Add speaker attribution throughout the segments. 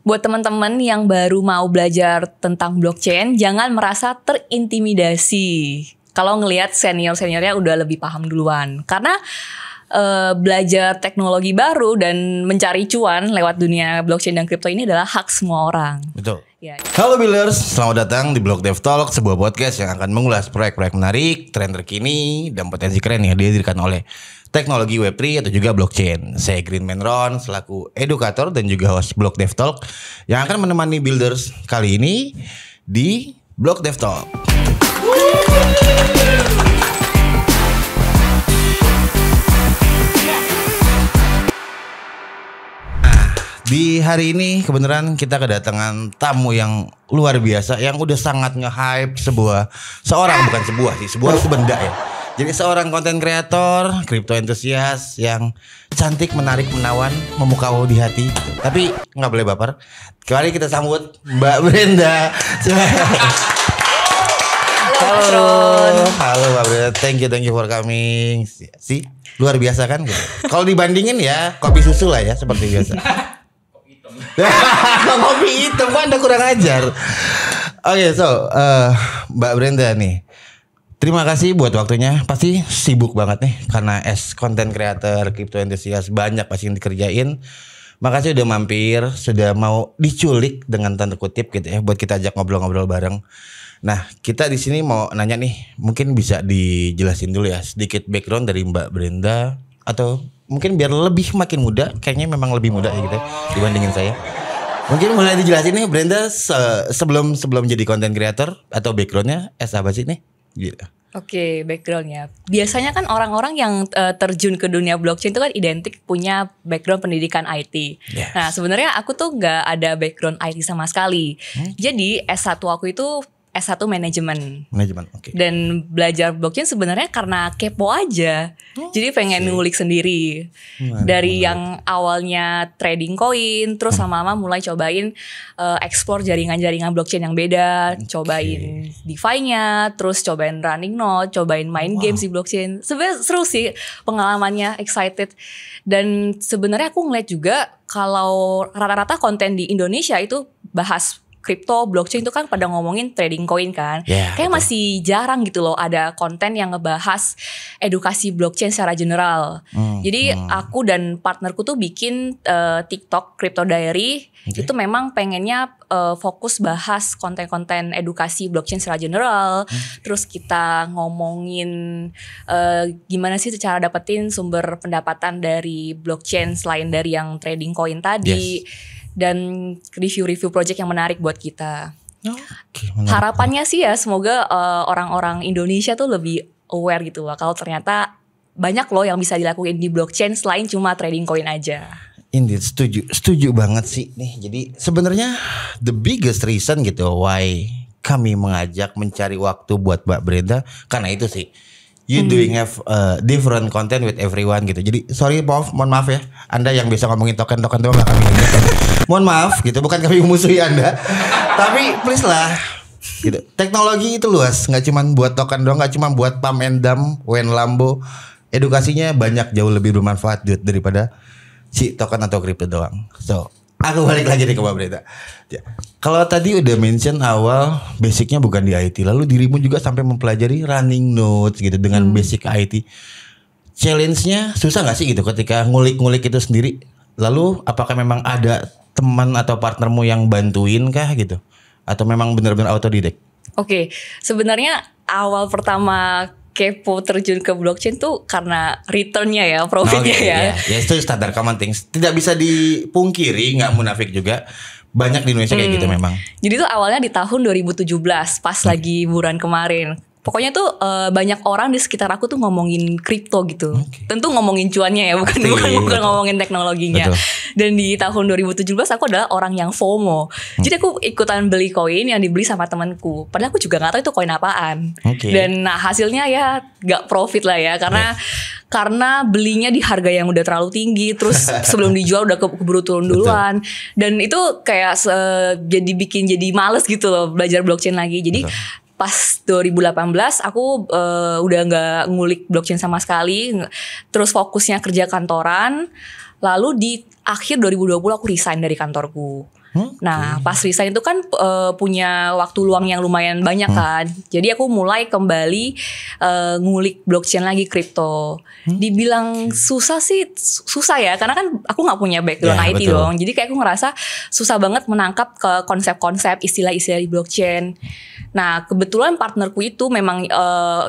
Speaker 1: Buat teman-teman yang baru mau belajar tentang blockchain, jangan merasa terintimidasi kalau ngelihat senior-seniornya udah lebih paham duluan. Karena belajar teknologi baru dan mencari cuan lewat dunia blockchain dan kripto ini adalah hak semua orang.
Speaker 2: Betul.
Speaker 1: Ya.
Speaker 2: Halo Builders, selamat datang di Block Dev Talk, sebuah podcast yang akan mengulas proyek-proyek menarik, tren terkini, dan potensi keren yang dihadirkan oleh teknologi Web3 atau juga blockchain. Saya Greenman Ron selaku edukator dan juga host Block Dev Talk yang akan menemani Builders kali ini di Block Dev Talk. Di hari ini kebenaran kita kedatangan tamu yang luar biasa yang udah sangat nge-hype seorang benda ya. Jadi seorang konten kreator, crypto enthusiast yang cantik, menarik, menawan, memukau di hati. Tapi nggak boleh baper. Kali kita sambut Mbak Brenda. Halo Mbak Brenda. Thank you for coming. Si luar biasa kan? Kalau dibandingin ya kopi susu lah ya seperti biasa. Kopi hitam kan Anda kurang ajar. Oke, Mbak Brenda nih. Terima kasih buat waktunya. Pasti sibuk banget nih karena content creator, crypto enthusiast banyak pasti yang dikerjain. Makasih udah mampir, sudah mau diculik dengan tanda kutip gitu ya buat kita ajak ngobrol-ngobrol bareng. Nah, kita di sini mau nanya nih, mungkin bisa dijelasin dulu ya sedikit background dari Mbak Brenda atau mungkin biar lebih makin muda, kayaknya memang lebih muda ya gitu dibandingin saya. Mungkin mulai dijelasin nih Brenda sebelum jadi content creator atau backgroundnya apa sih nih? Gitu.
Speaker 1: Oke, backgroundnya. Biasanya kan orang-orang yang terjun ke dunia blockchain itu kan identik punya background pendidikan IT.
Speaker 2: Yes.
Speaker 1: Nah, sebenarnya aku tuh nggak ada background IT sama sekali. Jadi S1 aku itu S1 manajemen.
Speaker 2: Oke.
Speaker 1: Dan belajar blockchain sebenarnya karena kepo aja. Jadi pengen ngulik sendiri. Dari yang awalnya trading koin, terus lama-lama mulai cobain explore jaringan-jaringan blockchain yang beda, cobain DeFi-nya, terus cobain running node, cobain main games di blockchain. Sebenarnya seru sih pengalamannya, excited. Dan sebenarnya aku ngeliat juga kalau rata-rata konten di Indonesia itu bahas kripto, blockchain itu kan pada ngomongin trading coin kan. Kayak masih jarang gitu loh ada konten yang ngebahas edukasi blockchain secara general. Jadi aku dan partnerku tuh bikin TikTok Crypto Diary. Itu memang pengennya fokus bahas konten-konten edukasi blockchain secara general. Terus kita ngomongin gimana sih cara dapetin sumber pendapatan dari blockchain selain dari yang trading coin tadi. Dan review-review project yang menarik buat kita. Harapannya sih ya semoga orang-orang Indonesia tuh lebih aware gitu loh. Kalau ternyata banyak loh yang bisa dilakuin di blockchain selain cuma trading coin aja.
Speaker 2: Indeed, setuju banget sih nih. Jadi sebenarnya the biggest reason gitu why kami mengajak mencari waktu buat Mbak Brenda karena itu sih. You doing have different content with everyone gitu. Jadi mohon maaf ya. Anda yang bisa ngomongin token doang gak kami ajak. Mohon maaf gitu, bukan kami memusuhi Anda. Tapi please lah gitu. Teknologi itu luas, gak cuma buat token doang, gak cuma buat pump and dump, when Lambo. Edukasinya banyak, jauh lebih bermanfaat daripada si token atau kripto doang. So, aku balik lagi nih ke Mbak Brenda. Ya. Kalau tadi udah mention awal basicnya bukan di IT, lalu dirimu juga sampai mempelajari running nodes gitu dengan basic IT. Challenge-nya susah gak sih gitu ketika ngulik-ngulik itu sendiri? Lalu apakah memang ada teman atau partnermu yang bantuin kah gitu? Atau memang benar-benar autodidak?
Speaker 1: Oke, sebenarnya awal pertama kepo terjun ke blockchain tuh karena returnnya ya, profitnya ya.
Speaker 2: Ya itu standar common things. Tidak bisa dipungkiri, nggak munafik juga. Banyak di Indonesia kayak gitu memang.
Speaker 1: Jadi tuh awalnya di tahun 2017 pas lagi bulan kemarin. Pokoknya tuh banyak orang di sekitar aku tuh ngomongin kripto gitu. Tentu ngomongin cuannya ya, bukan ngomongin teknologinya. Betul. Dan di tahun 2017 aku adalah orang yang FOMO. Jadi aku ikutan beli koin yang dibeli sama temanku. Padahal aku juga gak tahu itu koin apaan. Dan hasilnya ya gak profit lah ya. Karena belinya di harga yang udah terlalu tinggi. Terus sebelum dijual udah keburu turun duluan. Dan itu kayak jadi males gitu loh belajar blockchain lagi. Jadi pas 2018 aku udah gak ngulik blockchain sama sekali. Terus fokusnya kerja kantoran. Lalu di akhir 2020 aku resign dari kantorku. Nah pas resign itu kan punya waktu luang yang lumayan banyak kan. Jadi aku mulai kembali ngulik blockchain lagi, kripto. Dibilang susah sih, susah ya. Karena kan aku gak punya background IT
Speaker 2: betul.
Speaker 1: dong. Jadi kayak aku ngerasa susah banget menangkap ke konsep-konsep istilah-istilah di blockchain. Nah kebetulan partnerku itu memang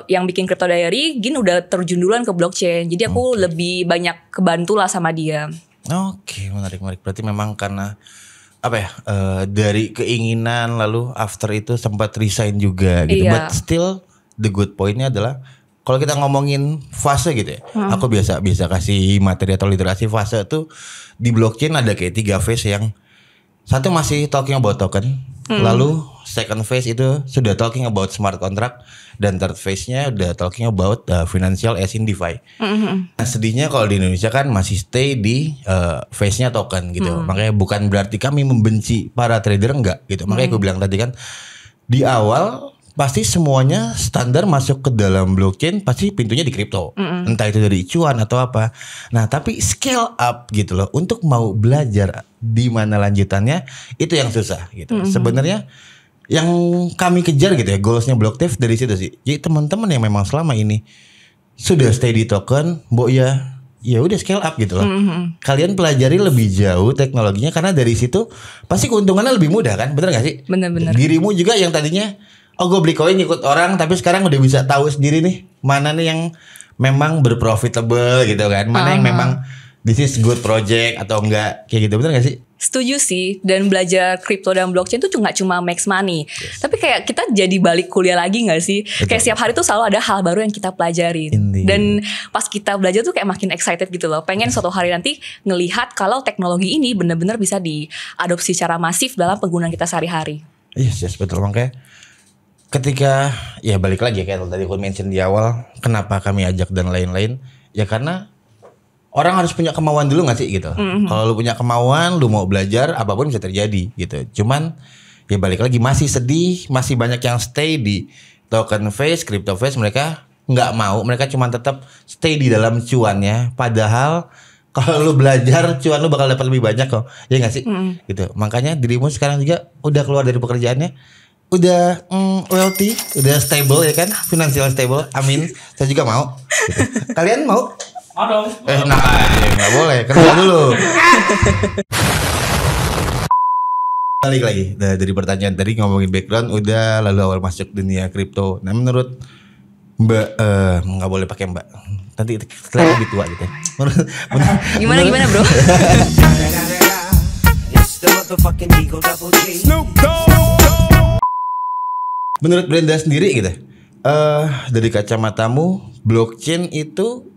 Speaker 1: yang bikin Crypto Diary, Gin udah terjun duluan ke blockchain. Jadi aku lebih banyak kebantu lah sama dia.
Speaker 2: Oke, menarik. Berarti memang karena apa ya, dari keinginan lalu after itu sempat resign juga gitu.
Speaker 1: Iya.
Speaker 2: But still the good pointnya adalah kalau kita ngomongin fase gitu ya, aku biasa kasih materi atau literasi fase tuh di blockchain ada kayak 3 phase yang satu masih talking about token, lalu second phase itu sudah talking about smart contract, dan third phase-nya udah talking about financial as in DeFi. Nah, sedihnya kalau di Indonesia kan masih stay di phase-nya token gitu. Makanya bukan berarti kami membenci para trader, enggak gitu. Makanya aku bilang tadi kan di awal pasti semuanya standar masuk ke dalam blockchain pasti pintunya di kripto. Entah itu dari cuan atau apa. Nah, tapi scale up gitu loh, untuk mau belajar di mana lanjutannya itu yang susah gitu. Sebenarnya yang kami kejar gitu ya, goalsnya Blocktiv dari situ sih. Jadi teman-teman yang memang selama ini sudah stay di token, mbok ya udah scale up gitu loh. Kalian pelajari lebih jauh teknologinya, karena dari situ pasti keuntungannya lebih mudah kan, bener gak sih?
Speaker 1: Bener-bener.
Speaker 2: Dirimu juga yang tadinya gue beli koin ikut orang, tapi sekarang udah bisa tahu sendiri nih mana nih yang memang berprofitable gitu kan, mana yang memang this is good project atau enggak, kayak gitu, bener gak sih?
Speaker 1: Setuju sih, dan belajar kripto dan blockchain tuh nggak cuma makes money, tapi kayak kita jadi balik kuliah lagi nggak sih?
Speaker 2: Betul.
Speaker 1: Kayak setiap hari tuh selalu ada hal baru yang kita pelajarin.
Speaker 2: Indeed.
Speaker 1: Dan pas kita belajar tuh kayak makin excited gitu loh. Pengen suatu hari nanti ngelihat kalau teknologi ini benar-benar bisa diadopsi secara masif dalam penggunaan kita sehari-hari.
Speaker 2: Yes, betul. Makanya ketika ya balik lagi kayak tadi aku mention di awal, kenapa kami ajak dan lain-lain, ya karena orang harus punya kemauan dulu gak sih gitu. Kalau lu punya kemauan, lu mau belajar, apapun bisa terjadi gitu. Cuman ya balik lagi, masih sedih, masih banyak yang stay di token phase, crypto phase. Mereka gak mau, mereka cuma tetap stay di dalam cuannya. Padahal kalau lu belajar, cuan lu bakal dapat lebih banyak kok. Ya gak sih? Gitu. Makanya dirimu sekarang juga udah keluar dari pekerjaannya, udah wealthy, udah stable ya kan, financial stable. Amin. Saya juga mau gitu. Kalian mau?
Speaker 3: Aduh.
Speaker 2: Nah, nggak boleh, kerja dulu. Balik lagi dari pertanyaan tadi, ngomongin background udah, lalu awal masuk dunia kripto. Nah, menurut Mbak, nggak boleh pakai Mbak. Nanti kita lebih tua gitu.
Speaker 1: Gimana bro?
Speaker 2: Menurut Brenda sendiri gitu, dari kacamatamu blockchain itu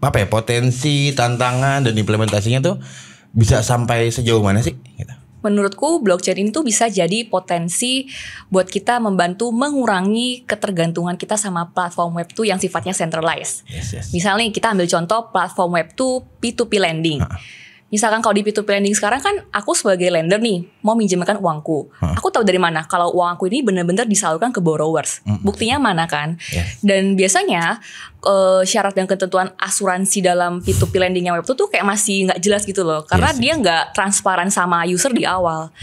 Speaker 2: apa ya, potensi, tantangan dan implementasinya tuh bisa sampai sejauh mana sih? Gitu.
Speaker 1: Menurutku blockchain itu bisa jadi potensi buat kita membantu mengurangi ketergantungan kita sama platform Web 2 yang sifatnya centralized.
Speaker 2: Yes.
Speaker 1: Misalnya kita ambil contoh platform Web 2 P2P lending. Misalkan kalau di P2P lending sekarang kan aku sebagai lender nih mau minjemkan uangku. Aku tahu dari mana kalau uang aku ini benar-benar disalurkan ke borrowers. Buktinya mana kan?
Speaker 2: Yes.
Speaker 1: Dan biasanya syarat dan ketentuan asuransi dalam P2P lending yang Web 2 tuh kayak masih nggak jelas gitu loh. Karena dia nggak transparan sama user di awal.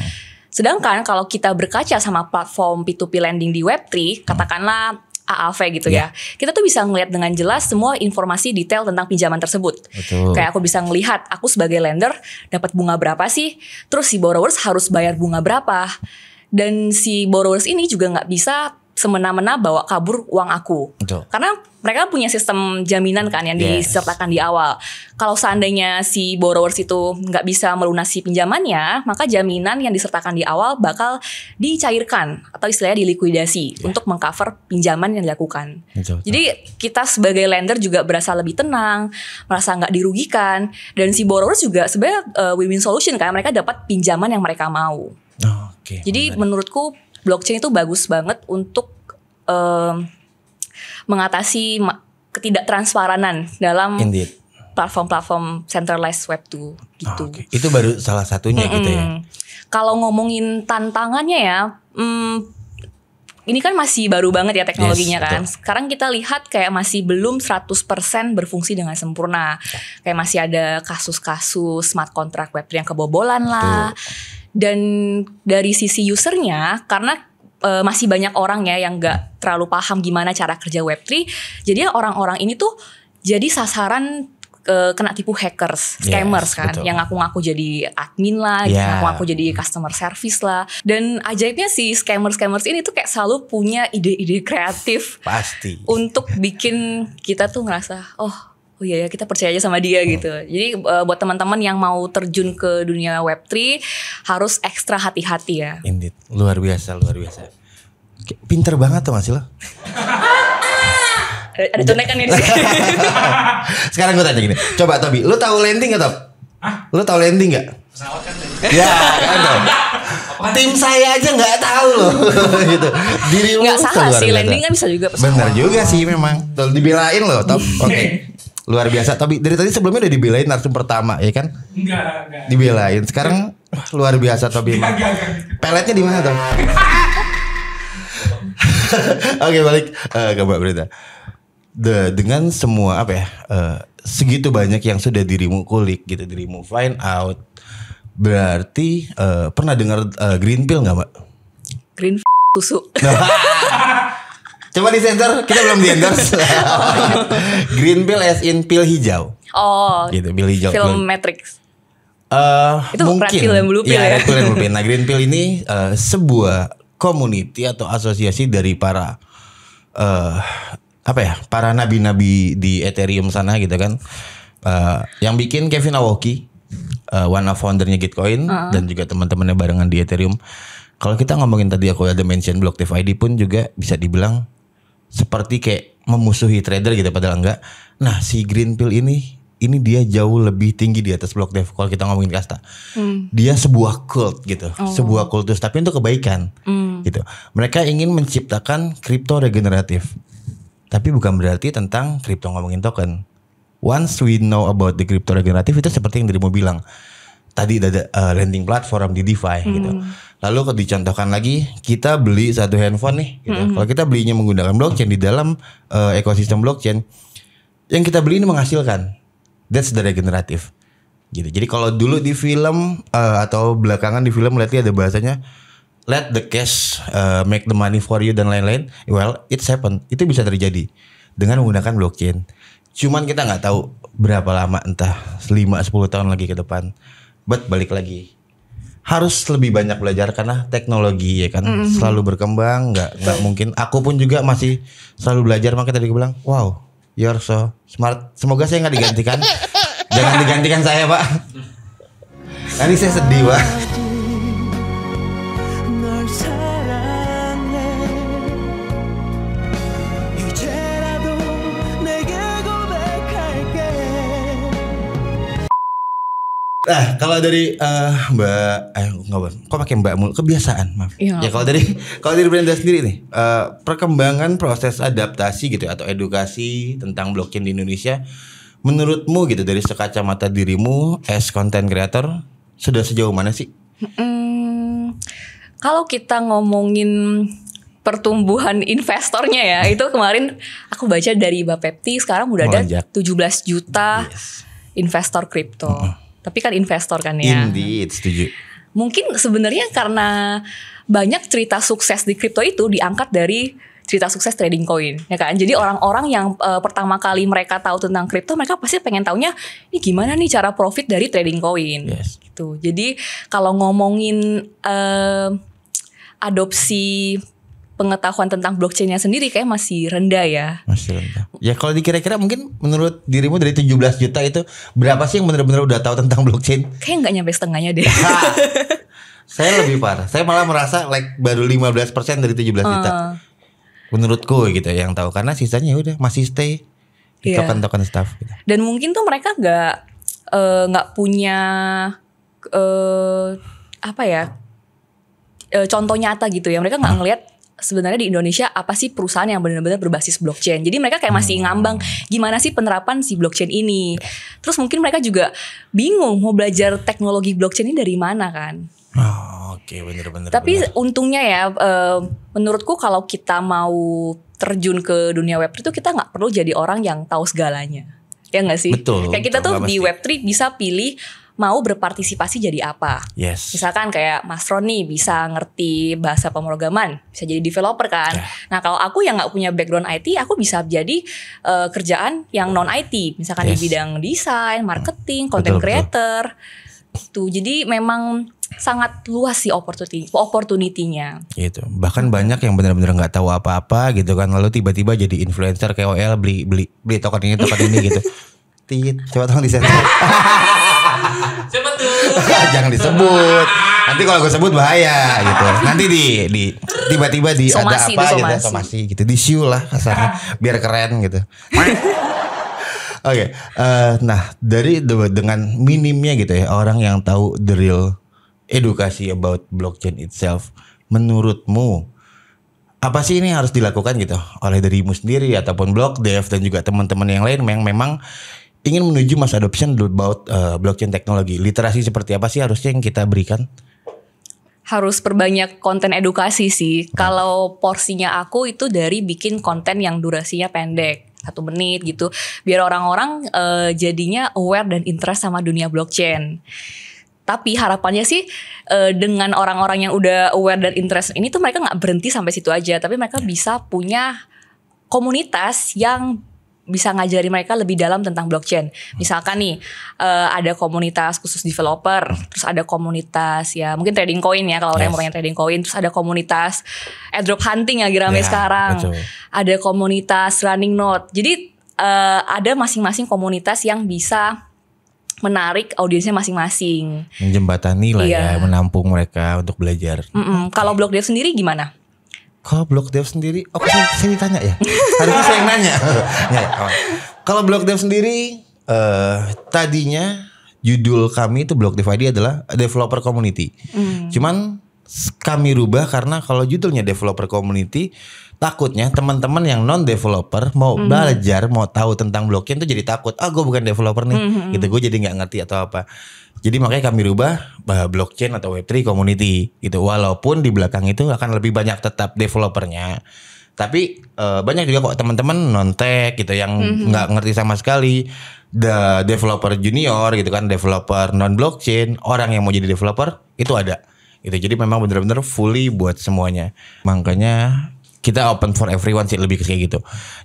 Speaker 1: Sedangkan kalau kita berkaca sama platform P2P lending di Web 3, katakanlah AAV gitu ya. Kita tuh bisa ngelihat dengan jelas semua informasi detail tentang pinjaman tersebut.
Speaker 2: Betul.
Speaker 1: Kayak aku bisa ngelihat aku sebagai lender dapat bunga berapa sih, terus si borrowers harus bayar bunga berapa. Dan si borrowers ini juga nggak bisa semena-mena bawa kabur uang aku.
Speaker 2: Betul.
Speaker 1: Karena mereka punya sistem jaminan kan yang disertakan di awal. Kalau seandainya si borrowers itu nggak bisa melunasi pinjamannya, maka jaminan yang disertakan di awal bakal dicairkan atau istilahnya dilikuidasi untuk mengcover pinjaman yang dilakukan.
Speaker 2: Betul.
Speaker 1: Jadi kita sebagai lender juga berasa lebih tenang, merasa nggak dirugikan, dan si borrowers juga sebenarnya win-win solution kan, mereka dapat pinjaman yang mereka mau.
Speaker 2: Oke.
Speaker 1: Jadi menurutku blockchain itu bagus banget untuk mengatasi ketidaktransparannya dalam platform-platform centralized Web 2 gitu.
Speaker 2: Oke. Itu baru salah satunya gitu ya.
Speaker 1: Kalau ngomongin tantangannya ya, ini kan masih baru banget ya teknologinya kan.
Speaker 2: Betul.
Speaker 1: Sekarang kita lihat kayak masih belum 100% berfungsi dengan sempurna. Kayak masih ada kasus-kasus smart contract Web3 yang kebobolan lah. Dan dari sisi usernya, karena masih banyak orang ya yang gak terlalu paham gimana cara kerja Web3. Jadi orang-orang ini tuh jadi sasaran kena tipu hackers, scammers kan,
Speaker 2: betul.
Speaker 1: yang ngaku-ngaku jadi admin lah, ngaku-ngaku jadi customer service lah. Dan ajaibnya si scammers ini tuh kayak selalu punya ide-ide kreatif,
Speaker 2: pasti,
Speaker 1: untuk bikin kita tuh ngerasa oh iya ya, kita percaya aja sama dia gitu. Jadi buat teman-teman yang mau terjun ke dunia Web3 harus ekstra hati-hati ya.
Speaker 2: Indeed, luar biasa. Pinter banget tuh masih lo.
Speaker 1: Ada contekannya di sini.
Speaker 2: Sekarang gue tanya gini, coba Tobi, lu tahu landing gak Tob? Lu tahu landing gak?
Speaker 3: Pesawat kan
Speaker 2: Ya kan Tob. Tim saya aja nggak tahu loh. Gitu. Dirimu
Speaker 1: Nggak salah sih,
Speaker 2: biasa.
Speaker 1: landing kan bisa juga pesawat.
Speaker 2: Bener juga sih memang. Tuh, dibelain loh Tob. Oke. Luar biasa. Tobi dari tadi sebelumnya udah dibelain narsum pertama ya kan?
Speaker 3: Enggak.
Speaker 2: Dibelain. Sekarang luar biasa Tobi. Peletnya di mana Tob? Oke, balik ke Mbak Brenda. Dengan semua apa ya, segitu banyak yang sudah dirimu kulik gitu, dirimu find out, berarti pernah dengar green pill nggak Mbak?
Speaker 1: Green susu.
Speaker 2: Coba di sensor, kita belum di endorse. Green pill as in pil hijau.
Speaker 1: Oh,
Speaker 2: Gitu, pil hijau.
Speaker 1: film Matrix.
Speaker 2: Mungkin
Speaker 1: Itu red pill dan blue pill ya?
Speaker 2: Red pill dan blue pill. Nah, green pill ini sebuah community atau asosiasi dari para para nabi-nabi di Ethereum sana gitu kan, yang bikin Kevin Aoki, one of foundernya Gitcoin, dan juga teman-temannya barengan di Ethereum. Kalau kita ngomongin tadi aku ada mention Blocktif ID pun juga bisa dibilang seperti kayak memusuhi trader gitu, padahal enggak. Nah si Green Pill ini dia jauh lebih tinggi di atas Blockdev. Kalau kita ngomongin kasta, dia sebuah cult gitu, sebuah kultus, tapi untuk kebaikan gitu. Mereka ingin menciptakan kripto regeneratif. Tapi bukan berarti tentang kripto ngomongin token. Once we know about the crypto regeneratif, itu seperti yang dirimu bilang. Tadi ada lending platform di DeFi gitu. Lalu kalau dicontohkan lagi, kita beli satu handphone nih gitu. Kalau kita belinya menggunakan blockchain di dalam ekosistem blockchain, yang kita beli ini menghasilkan. That's the regenerative. Gitu. Jadi kalau dulu di film atau belakangan di film lihat ada bahasanya let the cash make the money for you dan lain-lain. Well, it's happen. Itu bisa terjadi dengan menggunakan blockchain. Cuman kita nggak tahu berapa lama, entah 5-10 tahun lagi ke depan. But balik lagi, harus lebih banyak belajar karena teknologi ya kan selalu berkembang. Nggak mungkin. Aku pun juga masih selalu belajar. Makanya tadi aku bilang, wow, you're so smart. Semoga saya nggak digantikan. Jangan digantikan saya Pak. Nanti saya sedih Pak. Nah, kalau dari kok pakai Mbak mulu, kebiasaan, maaf.
Speaker 1: Ya,
Speaker 2: ya kalau dari Brenda sendiri nih, perkembangan proses adaptasi gitu atau edukasi tentang blockchain di Indonesia, menurutmu gitu dari sekacamata dirimu as content creator sudah sejauh mana sih?
Speaker 1: Kalau kita ngomongin pertumbuhan investornya ya, itu kemarin aku baca dari Bapepti sekarang udah ada 17 juta investor kripto. Tapi kan investor kan ya.
Speaker 2: Indeed, setuju.
Speaker 1: Mungkin sebenarnya karena banyak cerita sukses di kripto itu diangkat dari cerita sukses trading coin, ya kan. Jadi orang-orang yang pertama kali mereka tahu tentang kripto, mereka pasti pengen taunya ini gimana nih cara profit dari trading coin. Gitu. Jadi kalau ngomongin adopsi pengetahuan tentang blockchainnya sendiri kayak masih rendah ya.
Speaker 2: Masih rendah. Ya kalau dikira-kira mungkin menurut dirimu dari 17 juta itu berapa sih yang benar-benar udah tahu tentang blockchain?
Speaker 1: Kayak nggak nyampe setengahnya deh.
Speaker 2: Saya lebih parah. Saya malah merasa baru 15% dari 17 juta. Menurutku gitu yang tahu, karena sisanya udah masih stay di token-token stuff gitu. Dan
Speaker 1: mungkin tuh mereka nggak punya contoh nyata gitu ya. Mereka nggak ngelihat sebenarnya di Indonesia apa sih perusahaan yang benar-benar berbasis blockchain. Jadi mereka kayak masih ngambang gimana sih penerapan si blockchain ini. Terus mungkin mereka juga bingung mau belajar teknologi blockchain ini dari mana kan.
Speaker 2: Oh, oke, bener-bener.
Speaker 1: Tapi untungnya ya, menurutku kalau kita mau terjun ke dunia Web3 itu kita nggak perlu jadi orang yang tahu segalanya, ya nggak sih?
Speaker 2: Betul.
Speaker 1: Kayak kita tuh
Speaker 2: nggak
Speaker 1: di
Speaker 2: mesti.
Speaker 1: Web3 bisa pilih mau berpartisipasi jadi apa.
Speaker 2: Yes.
Speaker 1: Misalkan kayak Mas Ron nih bisa ngerti bahasa pemrograman, bisa jadi developer kan. Nah kalau aku yang nggak punya background IT, aku bisa jadi kerjaan yang non IT, misalkan di bidang desain, marketing, content creator. Tuh, jadi memang sangat luas sih opportunity-nya.
Speaker 2: Gitu. Bahkan banyak yang benar-benar nggak tahu apa-apa gitu kan, lalu tiba-tiba jadi influencer KOL, beli token ini gitu. Tit, coba tolong disensor.
Speaker 1: Siapa tuh?
Speaker 2: Jangan disebut. Nanti kalau gue sebut bahaya gitu. Nanti di tiba-tiba di
Speaker 1: somasi,
Speaker 2: ada apa
Speaker 1: somasi.
Speaker 2: gitu, somasi gitu, di show lah kasarnya, biar keren gitu. Oke, nah dengan minimnya gitu ya orang yang tahu the real edukasi about blockchain itself, menurutmu apa sih ini harus dilakukan gitu oleh dirimu sendiri ataupun Block Dev dan juga teman-teman yang lain yang memang ingin menuju mass adoption about blockchain teknologi? Literasi seperti apa sih harusnya yang kita berikan?
Speaker 1: Harus perbanyak konten edukasi sih. Kalau porsinya aku itu dari bikin konten yang durasinya pendek, 1 menit gitu, biar orang-orang jadinya aware dan interest sama dunia blockchain. Tapi harapannya sih dengan orang-orang yang udah aware dan interest ini tuh mereka nggak berhenti sampai situ aja, tapi mereka bisa punya komunitas yang bisa ngajari mereka lebih dalam tentang blockchain. Misalkan nih ada komunitas khusus developer, terus ada komunitas ya mungkin trading coin ya kalau orang yang trading coin, terus ada komunitas airdrop hunting yang lagi rame sekarang. Betul. Ada komunitas running node. Jadi ada masing-masing komunitas yang bisa menarik audiensnya masing-masing,
Speaker 2: menjembatani lah ya, menampung mereka untuk belajar.
Speaker 1: Kalau Block Dev sendiri gimana?
Speaker 2: Kalau Block Dev sendiri, saya ditanya ya. Harusnya saya yang nanya. Kalau Block Dev sendiri, tadinya judul kami itu Block Dev ID adalah developer community. Cuman kami rubah karena kalau judulnya developer community, takutnya teman-teman yang non developer mau belajar, mau tahu tentang blockchain tuh jadi takut. Gue bukan developer nih, gitu. Gue jadi nggak ngerti atau apa. Jadi makanya kami rubah blockchain atau Web3 community gitu. Walaupun di belakang itu akan lebih banyak tetap developernya, tapi banyak juga kok teman-teman non tech gitu yang nggak ngerti sama sekali. The developer junior gitu kan, developer non blockchain, orang yang mau jadi developer itu ada. Gitu. Jadi memang benar-benar fully buat semuanya. Makanya kita open for everyone sih, lebih kayak gitu.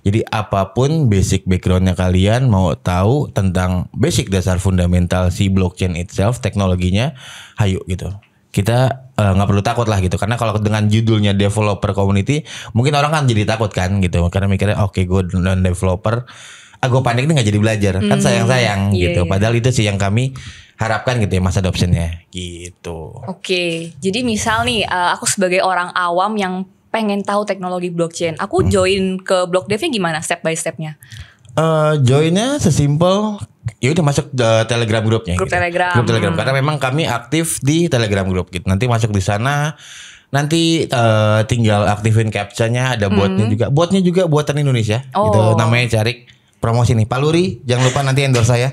Speaker 2: Jadi apapun basic backgroundnya kalian, mau tahu tentang basic dasar fundamental si blockchain itself, teknologinya, hayu gitu. Kita nggak perlu takut lah gitu. Karena kalau dengan judulnya developer community, mungkin orang kan jadi takut kan gitu. Karena mikirnya oke, gue non developer, gue panik nih nggak jadi belajar. Kan sayang-sayang gitu. Padahal itu sih yang kami harapkan gitu ya, masa adoptionnya gitu.
Speaker 1: Oke, jadi misal nih aku sebagai orang awam yang pengen tahu teknologi blockchain, aku join ke Block Dev-nya gimana step by stepnya?
Speaker 2: Joinnya sesimpel ya udah masuk Telegram grupnya.
Speaker 1: Grup
Speaker 2: gitu.
Speaker 1: Telegram.
Speaker 2: Grup Telegram karena memang kami aktif di Telegram grup gitu. Nanti masuk di sana, nanti tinggal aktifin captcha-nya, ada botnya juga. Botnya juga buatan Indonesia. Gitu, namanya cari promosi nih. Pak Luri, jangan lupa nanti endorse saya.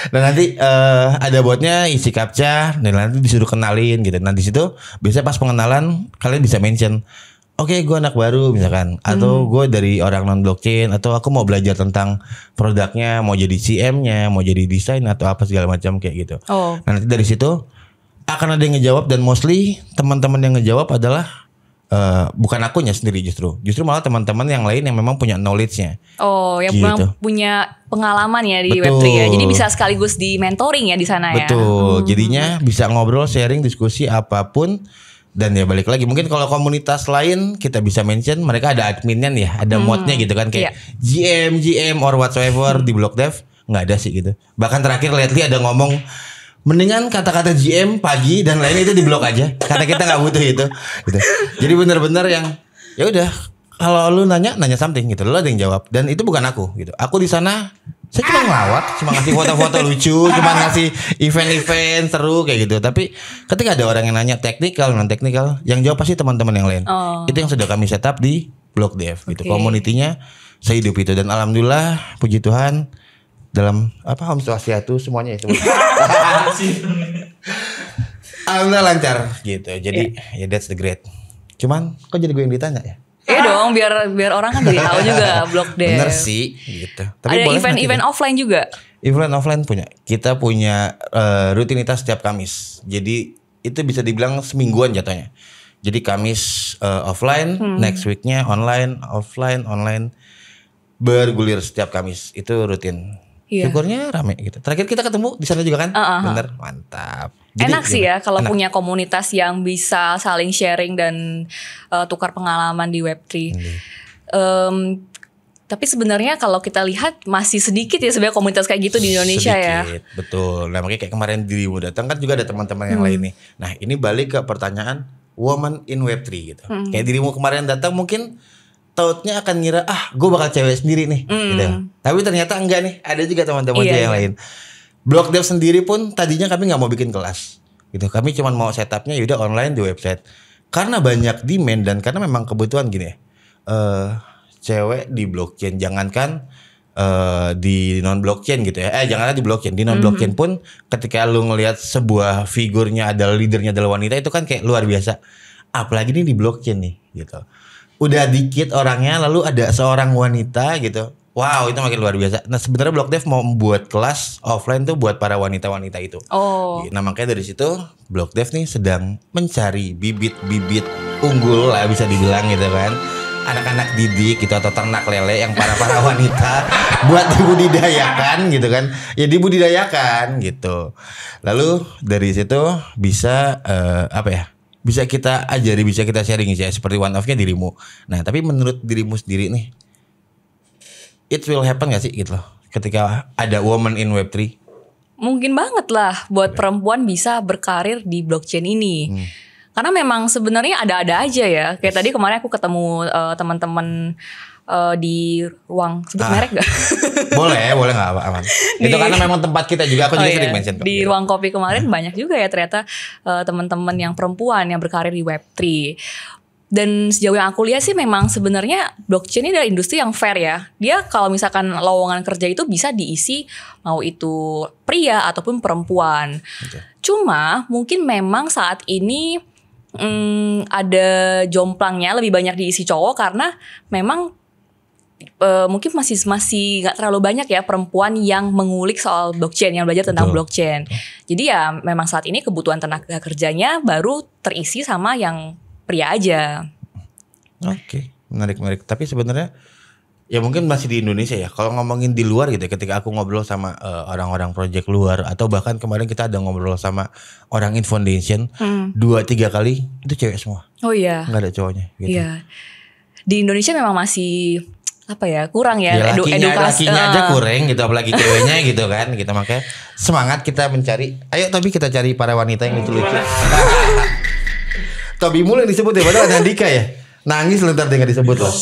Speaker 2: Dan nanti ada botnya, isi captcha, dan nanti disuruh kenalin gitu. Nanti situ biasanya pas pengenalan kalian bisa mention, oke, gue anak baru misalkan, atau gue dari orang non blockchain, atau aku mau belajar tentang produknya, mau jadi CM-nya, mau jadi desain atau apa segala macam kayak gitu. Nah, nanti dari situ akan ada yang ngejawab, dan mostly teman-teman yang ngejawab adalah bukan akunya sendiri, justru malah teman-teman yang lain yang memang punya knowledge-nya.
Speaker 1: Yang
Speaker 2: gitu.
Speaker 1: Punya pengalaman ya di Web3 ya. Jadi bisa sekaligus di mentoring ya di sana ya.
Speaker 2: Betul. Jadinya bisa ngobrol, sharing, diskusi apapun. Dan ya balik lagi, mungkin kalau komunitas lain kita bisa mention, mereka ada adminnya nih ya, ada modnya gitu kan, kayak GM or whatsoever. Di Block Dev nggak ada sih gitu. Bahkan terakhir lately ada ngomong, mendingan kata-kata GM pagi dan lain itu di blok aja, karena kita nggak butuh itu gitu. Jadi benar-benar yang ya udah, kalau lu nanya something gitu, lu ada yang jawab, dan itu bukan aku gitu. Aku di sana saya cuma ngelawak, cuma ngasih foto-foto lucu, cuma ngasih event-event seru kayak gitu. Tapi ketika ada orang yang nanya teknikal, non teknikal, yang jawab pasti teman-teman yang lain. Itu yang sudah kami setup di Block Dev gitu. Komunitinya sehidup itu, dan alhamdulillah puji Tuhan dalam Om Swastiastu semuanya ya. Alhamdulillah lancar gitu. Jadi ya that's the great. Cuman kok jadi gue yang ditanya ya?
Speaker 1: Iya dong, biar orang kan jadi tahu juga Blog Dev.
Speaker 2: Bener sih gitu. Tapi
Speaker 1: ada event-event offline juga.
Speaker 2: Event offline punya. Kita punya rutinitas setiap Kamis. Jadi itu bisa dibilang semingguan jatuhnya. Jadi Kamis offline, next weeknya online, offline, online. Bergulir setiap Kamis. Itu rutin.
Speaker 1: Iya.
Speaker 2: Syukurnya rame gitu. Terakhir kita ketemu di sana juga kan? Bener, mantap. Jadi,
Speaker 1: enak sih ya kalau
Speaker 2: enak.
Speaker 1: punya komunitas yang bisa saling sharing dan tukar pengalaman di Web3. Tapi sebenarnya kalau kita lihat masih sedikit ya sebenarnya komunitas kayak gitu di Indonesia
Speaker 2: sedikit,
Speaker 1: ya.
Speaker 2: Betul. Nah makanya kayak kemarin dirimu datang kan juga ada teman-teman yang lain nih. Nah ini balik ke pertanyaan woman in Web3 gitu. Kayak dirimu kemarin datang mungkin tautnya akan ngira gue bakal cewek sendiri nih gitu. Tapi ternyata enggak nih, ada juga teman-teman yang lain. Blog Dev sendiri pun tadinya kami nggak mau bikin kelas gitu. Kami cuma mau setupnya yaudah online di website. Karena banyak demand dan karena memang kebutuhan gini ya. Cewek di blockchain, jangankan di non blockchain gitu ya. Jangankan di blockchain, di non blockchain pun ketika lu ngelihat sebuah figurnya adalah leadernya adalah wanita itu kan kayak luar biasa. Apalagi nih di blockchain nih gitu. Udah dikit orangnya lalu ada seorang wanita gitu. Wow, itu makin luar biasa. Nah, sebenarnya Blog Dev mau membuat kelas offline tuh buat para wanita-wanita itu. Nah, makanya dari situ Blog Dev nih sedang mencari bibit-bibit unggul lah bisa dibilang gitu kan. Anak-anak didik gitu atau ternak lele yang para wanita buat dibudidayakan gitu kan. Ya dibudidayakan gitu. Lalu dari situ bisa bisa kita ajari, bisa kita sharing ya seperti one of-nya dirimu. Nah, tapi menurut dirimu sendiri nih, it will happen gak sih gitu loh ketika ada woman in Web3?
Speaker 1: Mungkin banget lah buat perempuan bisa berkarir di blockchain ini. Karena memang sebenarnya ada-ada aja ya. Kayak tadi kemarin aku ketemu teman-teman di ruang, sebut merek gak?
Speaker 2: Boleh gak aman. Itu karena memang tempat kita juga, aku juga sering mention.
Speaker 1: Di ruang kopi kemarin banyak juga ya ternyata teman-teman yang perempuan yang berkarir di Web3. Dan sejauh yang aku lihat sih memang sebenarnya blockchain ini adalah industri yang fair ya. Dia kalau misalkan lowongan kerja itu bisa diisi mau itu pria ataupun perempuan. Cuma mungkin memang saat ini ada jomplangnya lebih banyak diisi cowok karena memang mungkin masih nggak terlalu banyak ya perempuan yang mengulik soal blockchain, yang belajar tentang blockchain. Jadi ya memang saat ini kebutuhan tenaga kerjanya baru terisi sama yang pria aja. Oke,
Speaker 2: menarik. Tapi sebenarnya ya mungkin masih di Indonesia ya. Kalau ngomongin di luar gitu, ketika aku ngobrol sama orang-orang project luar atau bahkan kemarin kita ada ngobrol sama orang in foundation 2-3 kali itu cewek semua.
Speaker 1: Oh iya.
Speaker 2: Nggak ada cowoknya. Gitu.
Speaker 1: Iya. Di Indonesia memang masih kurang ya,
Speaker 2: edukasi. Lakinya aja kurang gitu, apalagi ceweknya gitu kan. Gitu makanya semangat kita mencari. Ayo Tobi kita cari para wanita yang lucu-lucu. Tobi mulu yang disebut ya, padahal ada Andika ya. Nangis lu ntar dengan disebut loh.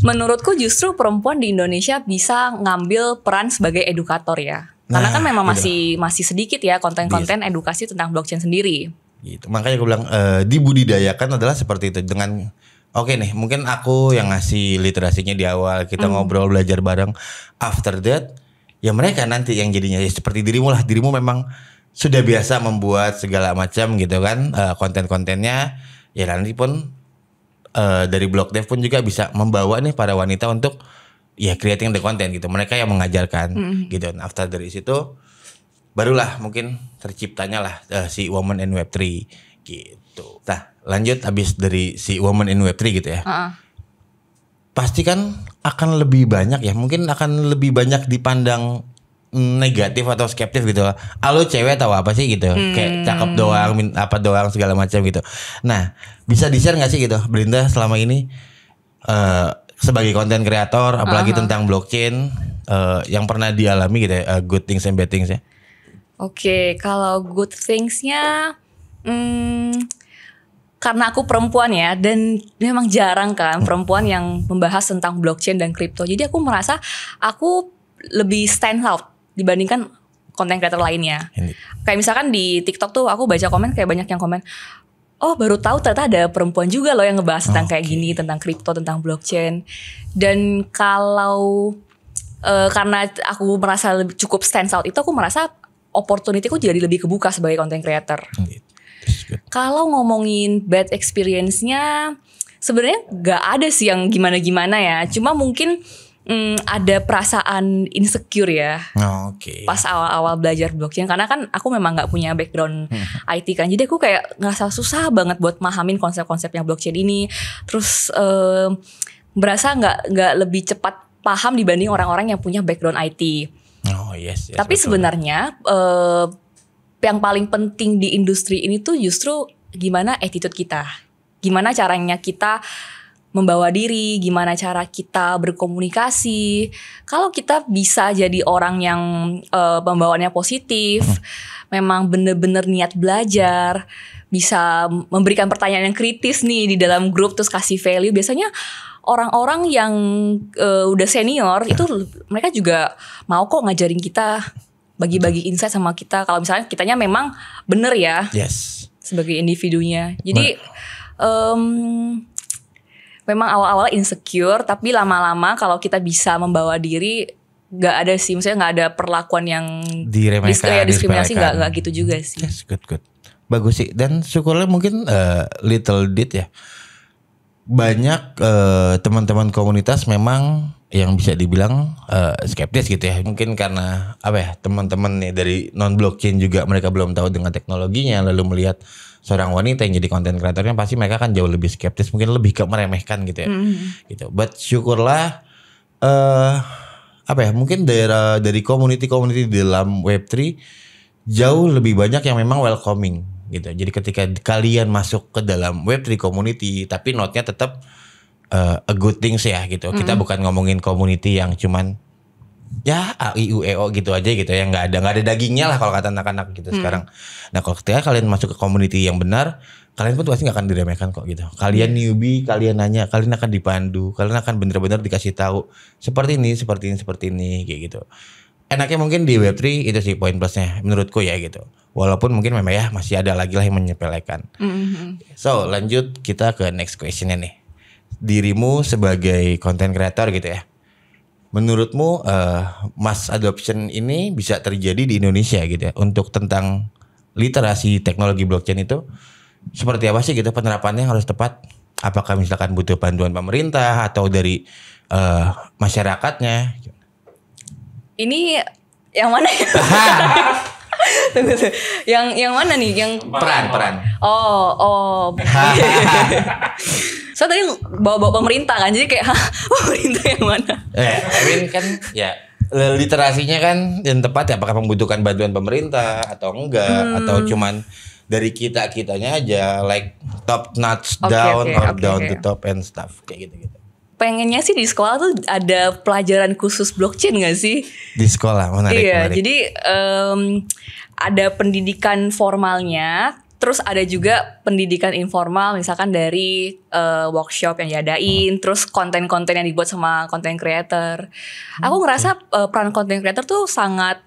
Speaker 1: Menurutku justru perempuan di Indonesia bisa ngambil peran sebagai edukator ya. Karena kan memang masih sedikit ya konten-konten edukasi tentang blockchain sendiri.
Speaker 2: Gitu. Makanya aku bilang dibudidayakan adalah seperti itu dengan oke nih, mungkin aku yang ngasih literasinya di awal, kita ngobrol belajar bareng. After that, ya mereka nanti yang jadinya ya seperti dirimu lah. Dirimu memang sudah biasa membuat segala macam gitu kan konten-kontennya. Ya nanti pun dari Blog Dev pun juga bisa membawa nih para wanita untuk ya creating the content gitu. Mereka yang mengajarkan gitu. After dari situ barulah mungkin terciptanya lah si Woman in Web3 gitu. Nah lanjut habis dari si Woman in Web3 gitu ya. Pasti kan akan lebih banyak ya. Mungkin akan lebih banyak dipandang negatif atau skeptis gitu lah. Lo cewek tahu apa sih gitu. Kayak cakep doang, apa doang segala macam gitu. Nah bisa di-share gak sih gitu Brinda selama ini sebagai konten kreator apalagi tentang blockchain yang pernah dialami gitu ya, good things and bad things ya.
Speaker 1: Oke, kalau good things-nya karena aku perempuan ya, dan memang jarang kan perempuan yang membahas tentang blockchain dan kripto. Jadi aku merasa aku lebih stand out dibandingkan konten kreator lainnya. Kayak misalkan di TikTok tuh aku baca komen kayak banyak yang komen, oh baru tahu ternyata ada perempuan juga loh yang ngebahas tentang kayak gini, tentang kripto, tentang blockchain. Dan kalau karena aku merasa lebih cukup stand out itu, aku merasa opportunity ku jadi lebih kebuka sebagai content creator. Kalau ngomongin bad experience-nya sebenarnya nggak ada sih yang gimana-gimana ya. Cuma mungkin ada perasaan insecure ya. Pas awal-awal belajar blockchain, karena kan aku memang nggak punya background IT kan, jadi aku kayak ngerasa susah banget buat mahamin konsep-konsepnya blockchain ini. Terus berasa nggak lebih cepat paham dibanding orang-orang yang punya background IT.
Speaker 2: Yes,
Speaker 1: tapi sebenarnya yang paling penting di industri ini tuh justru gimana attitude kita, gimana caranya kita membawa diri, gimana cara kita berkomunikasi. Kalau kita bisa jadi orang yang pembawaannya positif, memang bener-bener niat belajar, bisa memberikan pertanyaan yang kritis nih di dalam grup, terus kasih value. Biasanya orang-orang yang udah senior itu mereka juga mau kok ngajarin kita, bagi-bagi insight sama kita. Kalau misalnya kitanya memang bener ya, sebagai individunya. Jadi memang awal-awal insecure, tapi lama-lama kalau kita bisa membawa diri, nggak ada sih, maksudnya nggak ada perlakuan yang diskriminasi, nggak gitu juga sih.
Speaker 2: Good. Bagus sih, dan syukurnya mungkin little did ya, banyak teman-teman komunitas memang yang bisa dibilang skeptis gitu ya. Mungkin karena teman-teman nih dari non blockchain juga mereka belum tahu dengan teknologinya, lalu melihat seorang wanita yang jadi konten kreatornya, pasti mereka kan jauh lebih skeptis, mungkin lebih ke meremehkan gitu ya. Gitu. But syukurlah mungkin dari community di dalam Web3 jauh lebih banyak yang memang welcoming gitu. Jadi ketika kalian masuk ke dalam Web3 community, tapi note-nya tetap a good things ya gitu. Kita bukan ngomongin community yang cuman ya AIUEO gitu aja gitu ya, nggak ada dagingnya lah kalau kata anak-anak gitu sekarang. Nah kalau ketika kalian masuk ke community yang benar, kalian pun pasti nggak akan diremehkan kok gitu. Kalian newbie, kalian nanya, kalian akan dipandu, kalian akan benar-benar dikasih tahu seperti ini kayak gitu. Enaknya mungkin di Web3 itu sih poin plusnya menurutku ya gitu. Walaupun mungkin memang ya masih ada lagi lah yang menyepelekan. So lanjut kita ke next questionnya nih. Dirimu sebagai content creator gitu ya, menurutmu mass adoption ini bisa terjadi di Indonesia gitu ya, untuk tentang literasi teknologi blockchain itu seperti apa sih gitu penerapannya harus tepat? Apakah misalkan butuh bantuan pemerintah atau dari masyarakatnya?
Speaker 1: Ini yang mana ya? Tunggu. Yang mana nih? Yang
Speaker 2: peran.
Speaker 1: Oh. So tadi bawa pemerintah kan, jadi kayak pemerintah yang mana?
Speaker 2: I mean kan ya literasinya kan yang tepat ya, apakah membutuhkan bantuan pemerintah atau enggak, atau cuman dari kitanya aja, like top notch down to top and stuff kayak gitu.
Speaker 1: Pengennya sih di sekolah tuh ada pelajaran khusus blockchain gak sih?
Speaker 2: Di sekolah, menarik.
Speaker 1: Jadi ada pendidikan formalnya, terus ada juga pendidikan informal, misalkan dari workshop yang diadain, terus konten-konten yang dibuat sama content creator. Aku ngerasa peran content creator tuh sangat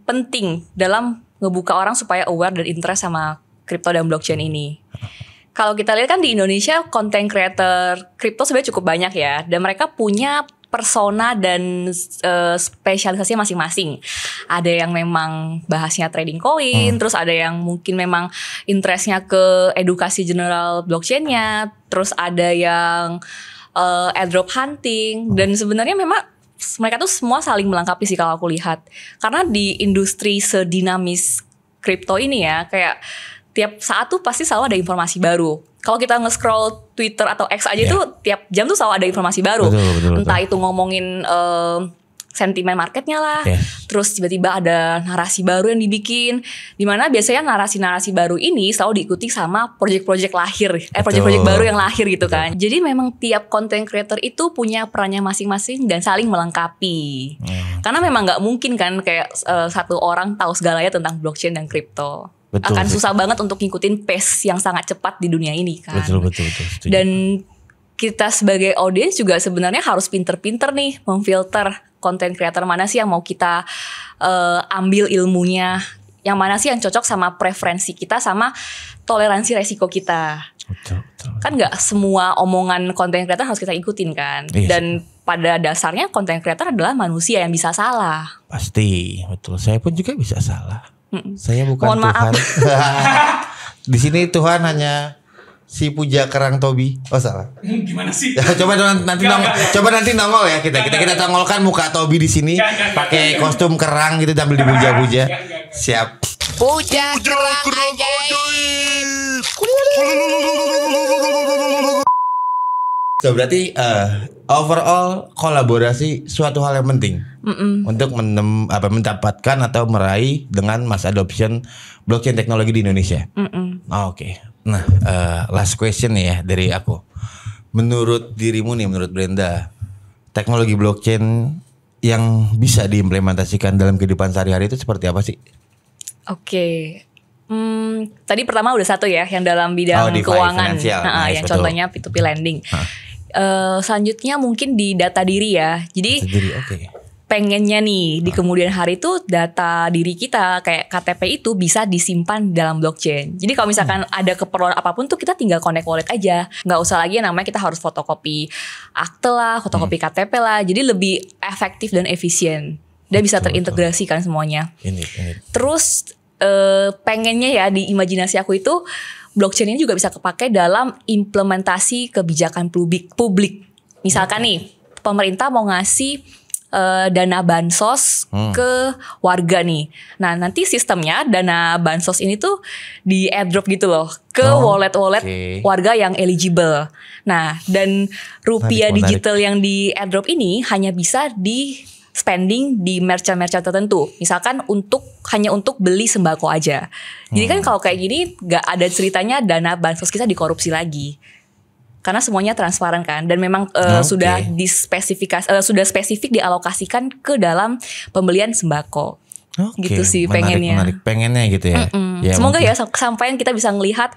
Speaker 1: penting dalam ngebuka orang supaya aware dan interest sama crypto dan blockchain ini. Kalau kita lihat kan di Indonesia content creator crypto sebenarnya cukup banyak ya, dan mereka punya persona dan spesialisasinya masing-masing. Ada yang memang bahasnya trading koin, terus ada yang mungkin memang interestnya ke edukasi general blockchainnya, terus ada yang airdrop hunting, dan sebenarnya memang mereka tuh semua saling melengkapi sih kalau aku lihat. Karena di industri sedinamis kripto ini ya, kayak tiap saat tuh pasti selalu ada informasi baru. Kalau kita nge-scroll Twitter atau X aja tuh tiap jam tuh selalu ada informasi baru. Betul. Entah itu ngomongin sentimen marketnya lah. Terus tiba-tiba ada narasi baru yang dibikin. Dimana biasanya narasi-narasi baru ini selalu diikuti sama project-project lahir. Project-project baru yang lahir gitu kan. Jadi memang tiap content creator itu punya perannya masing-masing dan saling melengkapi. Karena memang gak mungkin kan kayak satu orang tahu segalanya tentang blockchain dan crypto. Akan susah banget untuk ngikutin pace yang sangat cepat di dunia ini kan.
Speaker 2: Betul. Setuju.
Speaker 1: Dan kita sebagai audiens juga sebenarnya harus pinter-pinter nih memfilter konten creator mana sih yang mau kita ambil ilmunya, yang mana sih yang cocok sama preferensi kita sama toleransi resiko kita.
Speaker 2: Betul.
Speaker 1: Kan nggak semua omongan konten creator harus kita ikutin kan. Dan pada dasarnya content creator adalah manusia yang bisa salah.
Speaker 2: Pasti, betul. Saya pun juga bisa salah. Saya bukan
Speaker 1: Mohon
Speaker 2: Tuhan.
Speaker 1: maaf.
Speaker 2: Di sini Tuhan hanya si Puja Kerang Tobi. Oh salah.
Speaker 3: Gimana sih?
Speaker 2: Coba nanti nongol ya kita tongolkan muka Tobi di sini pakai kostum kerang gitu sambil dipuja-puja. Siap. Puja kerang ajaib. So berarti overall kolaborasi suatu hal yang penting untuk mendapatkan atau meraih dengan mass adoption blockchain teknologi di Indonesia. Oke. Nah, last question nih ya dari aku. Menurut dirimu nih, menurut Brenda, teknologi blockchain yang bisa diimplementasikan dalam kehidupan sehari-hari itu seperti apa sih?
Speaker 1: Oke. Tadi pertama udah satu ya, yang dalam bidang keuangan,
Speaker 2: nice,
Speaker 1: yang
Speaker 2: betul.
Speaker 1: contohnya P2P lending. Selanjutnya mungkin di data diri ya. Jadi pengennya nih di kemudian hari itu data diri kita kayak KTP itu bisa disimpan dalam blockchain. Jadi kalau misalkan ada keperluan apapun tuh kita tinggal connect wallet aja. Nggak usah lagi yang namanya kita harus fotokopi akte lah, fotokopi KTP lah. Jadi lebih efektif dan efisien. Dan bisa terintegrasikan semuanya. Terus pengennya ya di imajinasi aku itu blockchain ini juga bisa kepake dalam implementasi kebijakan publik. Misalkan nih pemerintah mau ngasih dana bansos ke warga nih. Nah nanti sistemnya dana bansos ini tuh di airdrop gitu loh ke wallet-wallet warga yang eligible. Nah dan rupiah digital yang di airdrop ini hanya bisa di spending di merchant-merchant tertentu. Misalkan hanya untuk beli sembako aja. Jadi kan kalau kayak gini gak ada ceritanya dana bansos kita dikorupsi lagi. Karena semuanya transparan kan. Dan memang sudah sudah spesifik dialokasikan ke dalam pembelian sembako. Gitu sih pengennya.
Speaker 2: Menarik. Pengennya gitu ya.
Speaker 1: Ya semoga mungkin. Ya sampai kita bisa melihat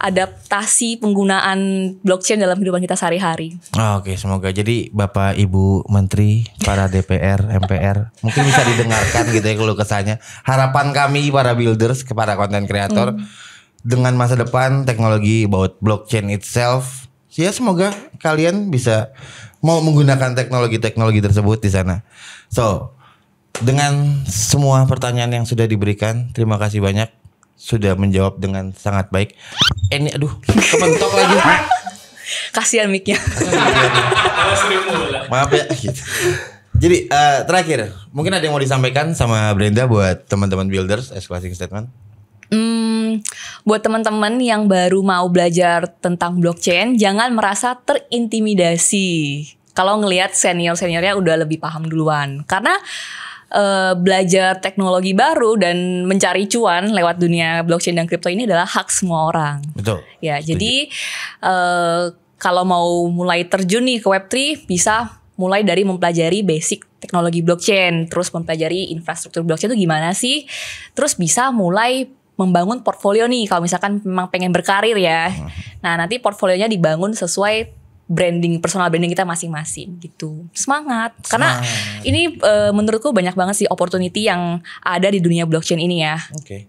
Speaker 1: adaptasi penggunaan blockchain dalam kehidupan kita sehari-hari.
Speaker 2: Oke, semoga. Jadi Bapak Ibu Menteri, para DPR, MPR mungkin bisa didengarkan gitu ya kalau kesannya. Harapan kami para builders, kepada content creator dengan masa depan teknologi about blockchain itself. Ya semoga kalian bisa mau menggunakan teknologi-teknologi tersebut di sana. So, dengan semua pertanyaan yang sudah diberikan, terima kasih banyak sudah menjawab dengan sangat baik. Ini aduh, kepentok lagi.
Speaker 1: Kasihan mic-nya.
Speaker 2: Maaf ya gitu. Jadi terakhir, mungkin ada yang mau disampaikan sama Brenda buat teman-teman builders as closing statement?
Speaker 1: Buat teman-teman yang baru mau belajar tentang blockchain, jangan merasa terintimidasi kalau ngelihat senior-seniornya udah lebih paham duluan. Karena belajar teknologi baru dan mencari cuan lewat dunia blockchain dan kripto ini adalah hak semua orang.
Speaker 2: Betul.
Speaker 1: Ya, jadi kalau mau mulai terjun nih ke Web3 bisa mulai dari mempelajari basic teknologi blockchain, terus mempelajari infrastruktur blockchain itu gimana sih, terus bisa mulai membangun portfolio nih kalau misalkan memang pengen berkarir ya. Nah nanti portfolionya dibangun sesuai personal branding kita masing-masing gitu. Semangat. Karena ini menurutku banyak banget sih opportunity yang ada di dunia blockchain ini ya.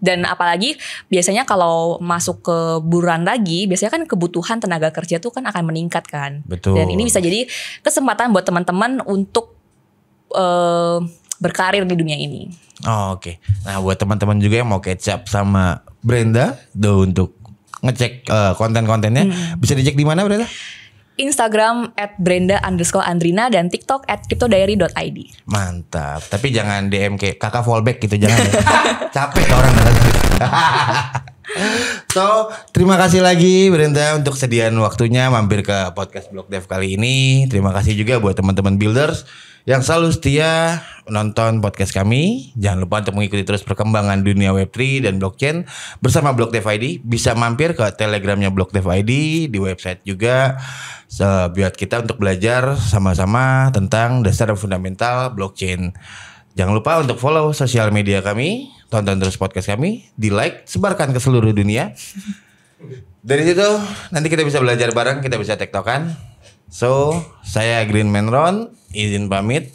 Speaker 1: Dan apalagi biasanya kalau masuk ke buruan lagi, biasanya kan kebutuhan tenaga kerja tuh kan akan meningkat kan.
Speaker 2: Betul.
Speaker 1: Dan ini bisa jadi kesempatan buat teman-teman untuk berkarir di dunia ini.
Speaker 2: Oke. Nah buat teman-teman juga yang mau catch up sama Brenda untuk ngecek konten-kontennya, bisa dicek di mana Brenda?
Speaker 1: Instagram @brenda_andrina dan TikTok @cryptodiary.id.
Speaker 2: Mantap. Tapi jangan DM kayak kakak fallback gitu, jangan ya. Capek orang. So, terima kasih lagi Brenda untuk sediaan waktunya mampir ke podcast Blog Dev kali ini. Terima kasih juga buat teman-teman builders yang selalu setia nonton podcast kami. Jangan lupa untuk mengikuti terus perkembangan dunia Web3 dan blockchain bersama Blog Dev ID. Bisa mampir ke telegramnya Blog Dev ID, di website juga. Buat kita untuk belajar sama-sama tentang dasar dan fundamental blockchain. Jangan lupa untuk follow sosial media kami, tonton terus podcast kami, di like, sebarkan ke seluruh dunia. Dari situ nanti kita bisa belajar bareng, kita bisa tektokan. So, saya Green Man Ron, izin pamit.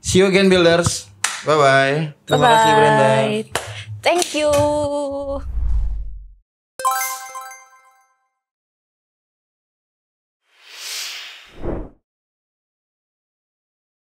Speaker 2: See you again builders. Bye bye. Terima kasih Brenda.
Speaker 1: Thank you.